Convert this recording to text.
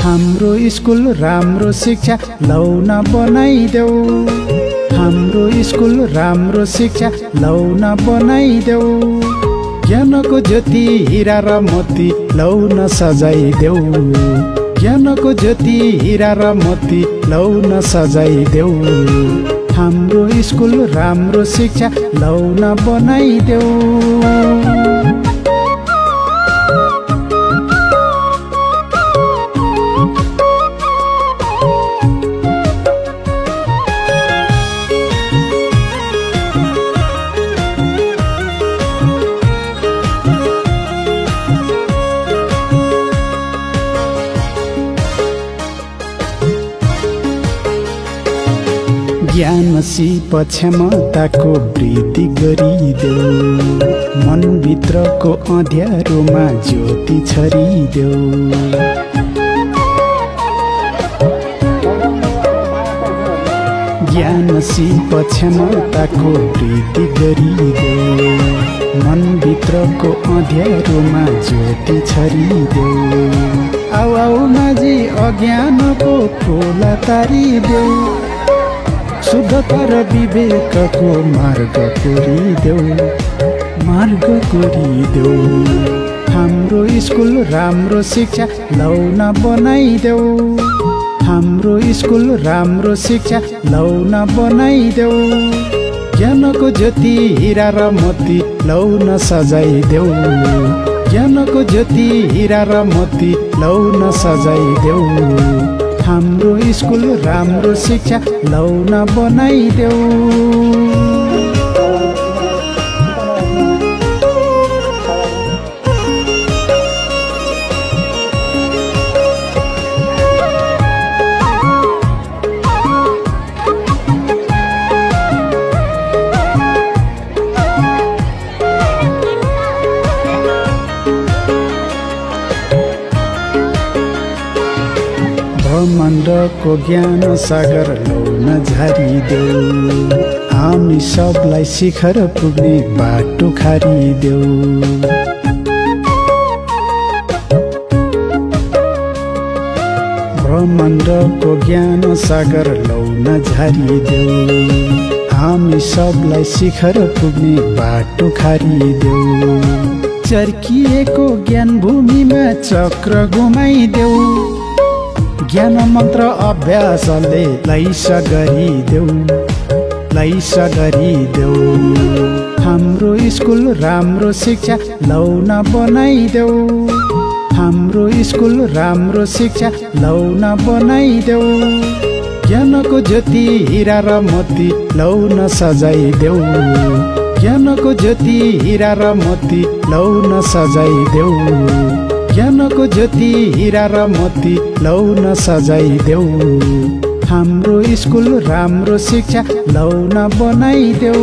हाम्रो स्कुल राम्रो शिक्षा लौन बनाइदेऊ। हाम्रो स्कुल राम्रो शिक्षा लौन बनाइदेऊ। ज्ञानको ज्योति हीरा र मोती लौन सजाइदेऊ। ज्ञानको ज्योति हीरा र मोती लौन सजाइदेऊ। हाम्रो स्कुल राम्रो शिक्षा लौन बनाइदेऊ। ज्ञान सिप क्षमताको वृद्धि गरिदेऊ। मनभित्रको अँध्यारोमा ज्योति छरिदेऊ। ज्ञान सिप क्षमताको वृद्धि गरिदेऊ। मनभित्रको अँध्यारोमा ज्योति छरिदेऊ। आऊ आऊ माझी अज्ञानको खोला तारिदेऊ। शुद्धता र विवेकको मार्ग कोरिदेऊ। मार्ग कोरिदेऊ। हाम्रो स्कुल राम्रो शिक्षा लौन बनाइदेऊ। हाम्रो स्कुल राम्रो शिक्षा लौन बनाइदेऊ। ज्ञानको ज्योति हीरा र मोती लौन सजाइदेऊ। ज्ञानको ज्योति हीरा र मोती लौन सजाइदेऊ। हाम्रो स्कुल राम्रो शिक्षा लौन बनाइदेऊ। ब्रह्माण्डको ज्ञान सागर लौन झारिदेऊ। हामी सबलाई शिखर पुग्ने बाटो खारिदेऊ। ब्रह्माण्डको ज्ञान सागर लौन झारिदेऊ। हामी सबलाई शिखर पुग्ने बाटो खारिदेऊ। चर्किएको ज्ञान भूमिमा चक्र घुमाइदेऊ। ज्ञान मन्त्र अभ्यासले लैस गरिदेऊ। लैस गरिदेऊ। हाम्रो स्कुल राम्रो शिक्षा लौन बनाइदेऊ। हाम्रो स्कुल राम्रो शिक्षा लौन बनाइदेऊ। ज्ञानको ज्योति हीरा र मोती लौन सजाइदेऊ। ज्ञानको ज्योति हीरा र मोती लौन सजाइदेऊ। ज्ञानको ज्योति हीरा र मोती लौन सजाइदेऊ। हाम्रो स्कुल राम्रो शिक्षा लौन बनाइदेऊ।